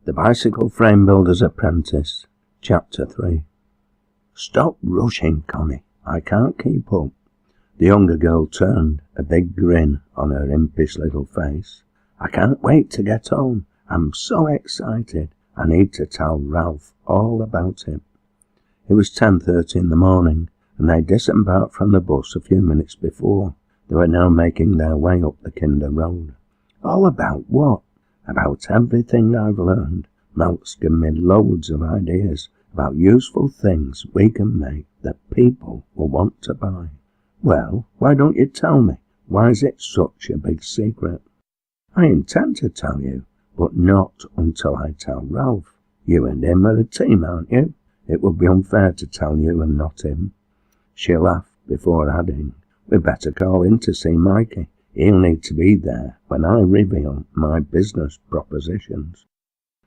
The Bicycle Frame Builder's Apprentice, Chapter 3. Stop rushing, Connie. I can't keep up. The younger girl turned, a big grin on her impish little face. I can't wait to get home. I'm so excited. I need to tell Ralph all about it. It was 10:30 in the morning, and they disembarked from the bus a few minutes before. They were now making their way up the Kinder Road. All about what? About everything I've learned. Malc's given me loads of ideas about useful things we can make that people will want to buy. Well, why don't you tell me? Why is it such a big secret? I intend to tell you, but not until I tell Ralph. You and him are a team, aren't you? It would be unfair to tell you and not him. She laughed before adding, we'd better call in to see Mikey. He'll need to be there when I reveal my business propositions.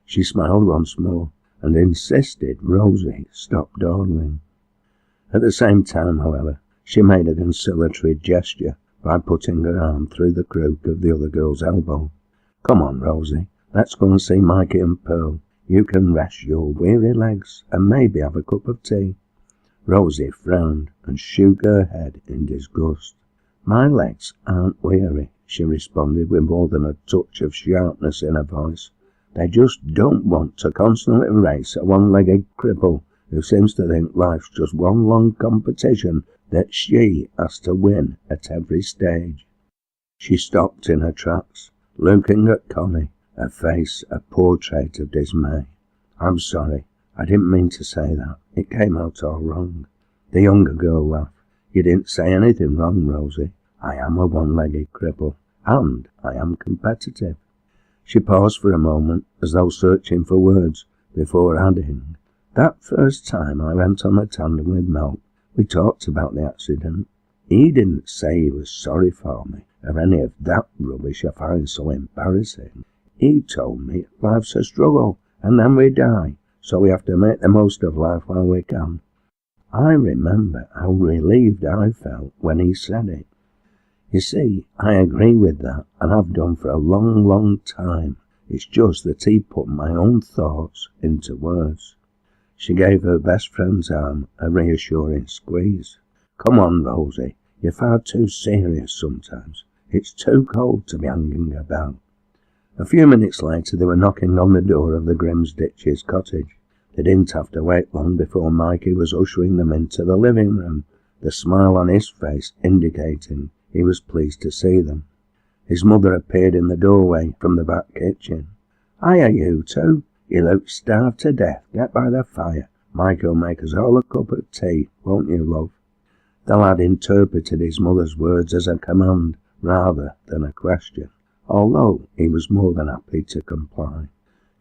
She smiled once more and insisted Rosie stop dawdling. At the same time, however, she made a conciliatory gesture by putting her arm through the crook of the other girl's elbow. Come on, Rosie, let's go and see Mikey and Pearl. You can rest your weary legs and maybe have a cup of tea. Rosie frowned and shook her head in disgust. My legs aren't weary, she responded with more than a touch of sharpness in her voice. They just don't want to constantly race a one-legged cripple who seems to think life's just one long competition that she has to win at every stage. She stopped in her tracks, looking at Connie, her face a portrait of dismay. I'm sorry, I didn't mean to say that. It came out all wrong. The younger girl laughed. You didn't say anything wrong, Rosie. I am a one-legged cripple, and I am competitive. She paused for a moment, as though searching for words, before adding, that first time I went on the tandem with Malc, we talked about the accident. He didn't say he was sorry for me, or any of that rubbish I find so embarrassing. He told me life's a struggle, and then we die, so we have to make the most of life while we can. I remember how relieved I felt when he said it. You see, I agree with that, and I've done for a long, long time. It's just that he put my own thoughts into words. She gave her best friend's arm a reassuring squeeze. Come on, Rosie, you're far too serious sometimes. It's too cold to be hanging about. A few minutes later they were knocking on the door of the Grimsditches' cottage. They didn't have to wait long before Mikey was ushering them into the living room, the smile on his face indicating he was pleased to see them. His mother appeared in the doorway from the back kitchen. Hiya, you two. You look starved to death. Get by the fire. Mikey'll make us all a cup of tea, won't you, love? The lad interpreted his mother's words as a command rather than a question, although he was more than happy to comply.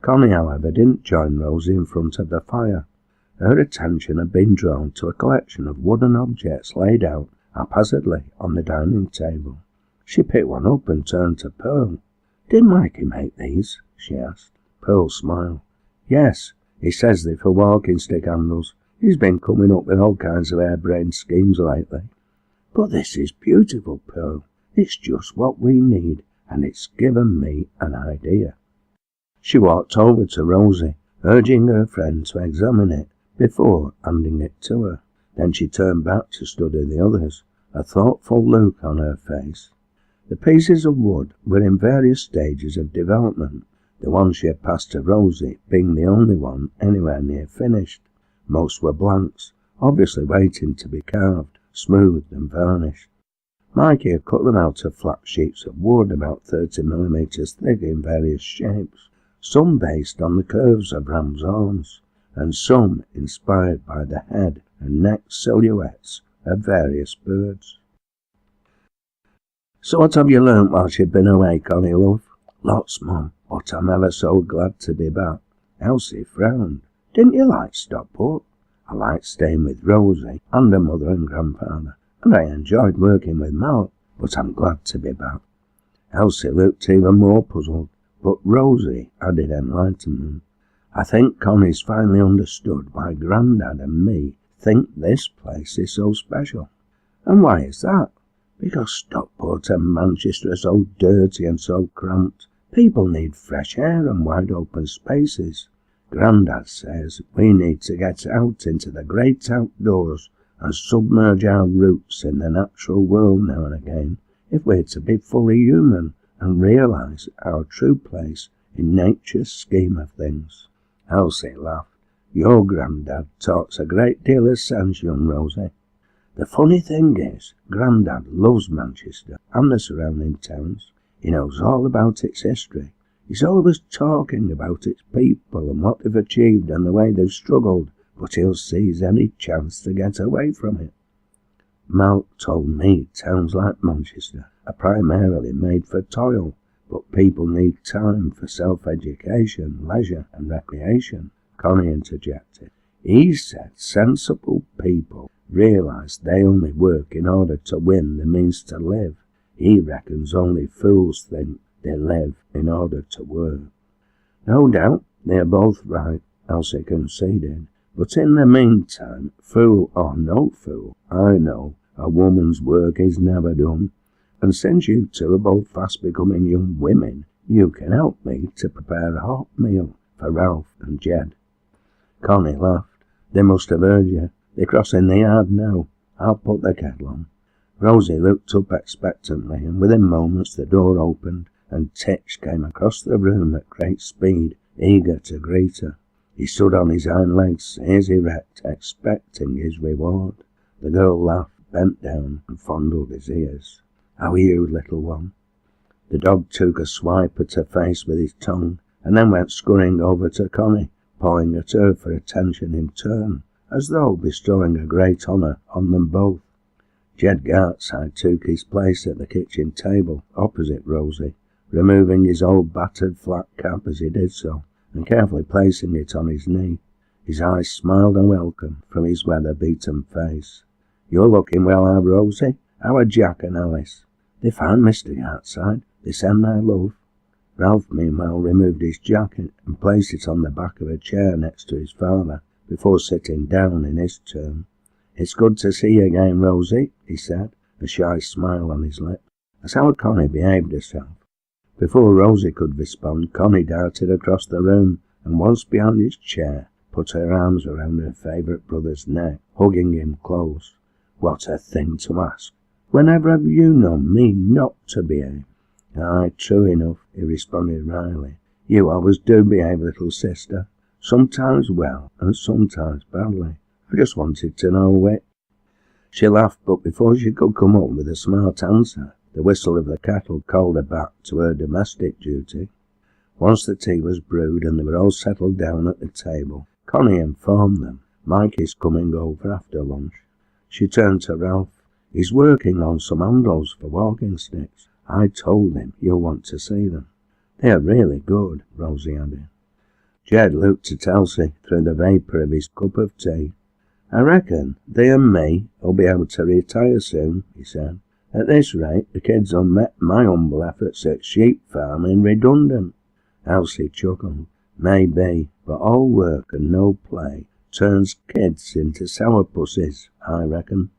Connie, however, didn't join Rosie in front of the fire. Her attention had been drawn to a collection of wooden objects laid out haphazardly on the dining table. She picked one up and turned to Pearl. Did Mikey make these? She asked. Pearl smiled. Yes, he says they're for walking stick handles. He's been coming up with all kinds of harebrained schemes lately. But this is beautiful, Pearl. It's just what we need, and it's given me an idea. She walked over to Rosie, urging her friend to examine it before handing it to her. Then she turned back to study the others, a thoughtful look on her face. The pieces of wood were in various stages of development, the one she had passed to Rosie being the only one anywhere near finished. Most were blanks, obviously waiting to be carved, smoothed and varnished. Mikey had cut them out of flat sheets of wood about 30 millimeters thick in various shapes, some based on the curves of ram's horns, and some inspired by the head and neck silhouettes of various birds. So what have you learnt whilst you've been away, Connie, love? Lots, Mum, but I'm ever so glad to be back. Elsie frowned. Didn't you like Stockport? I liked staying with Rosie and her mother and grandfather, and I enjoyed working with Malc, but I'm glad to be back. Elsie looked even more puzzled, but Rosie added enlightenment. I think Connie's finally understood why Grandad and me think this place is so special. And why is that? Because Stockport and Manchester are so dirty and so cramped. People need fresh air and wide open spaces. Grandad says we need to get out into the great outdoors and submerge our roots in the natural world now and again if we're to be fully human and realise our true place in nature's scheme of things. Elsie laughed. Your Grandad talks a great deal of sense, young Rosie. The funny thing is, Grandad loves Manchester and the surrounding towns. He knows all about its history. He's always talking about its people and what they've achieved and the way they've struggled, but he'll seize any chance to get away from it. Malc told me towns like Manchester are primarily made for toil, but people need time for self-education, leisure and recreation, Connie interjected. He said sensible people realise they only work in order to win the means to live. He reckons only fools think they live in order to work. No doubt they are both right, Elsie conceded, but in the meantime, fool or no fool, I know a woman's work is never done, and since you two are both fast becoming young women, you can help me to prepare a hot meal for Ralph and Jed. Connie laughed. They must have heard you. They're crossing the yard now. I'll put the kettle on. Rosie looked up expectantly, and within moments the door opened, and Titch came across the room at great speed, eager to greet her. He stood on his hind legs, ears erect, expecting his reward. The girl laughed, bent down, and fondled his ears. How are you, little one? The dog took a swipe at her face with his tongue, and then went scurrying over to Connie, pawing at her for attention in turn, as though bestowing a great honour on them both. Jed Gartside took his place at the kitchen table, opposite Rosie, removing his old battered flat cap as he did so, and carefully placing it on his knee. His eyes smiled a welcome from his weather-beaten face. You're looking well, Rosie? How are Jack and Alice? They find Mr. Gartside. They send their love. Ralph meanwhile removed his jacket and placed it on the back of a chair next to his father, before sitting down in his turn. It's good to see you again, Rosie, he said, a shy smile on his lip, as how Connie behaved herself. Before Rosie could respond, Connie darted across the room, and once behind his chair, put her arms around her favourite brother's neck, hugging him close. What a thing to ask! Whenever have you known me not to behave? Aye, true enough, he responded wryly. You always do behave, little sister. Sometimes well, and sometimes badly. I just wanted to know which. She laughed, but before she could come up with a smart answer, the whistle of the kettle called her back to her domestic duty. Once the tea was brewed and they were all settled down at the table, Connie informed them, Mike is coming over after lunch. She turned to Ralph. He's working on some handles for walking sticks. I told him you'll want to see them. They are really good, Rosie added. Jed looked at Elsie through the vapour of his cup of tea. I reckon they and me will be able to retire soon, he said. At this rate, the kids will make my humble efforts at sheep farming redundant. Elsie chuckled. Maybe, but all work and no play turns kids into sourpusses, I reckon.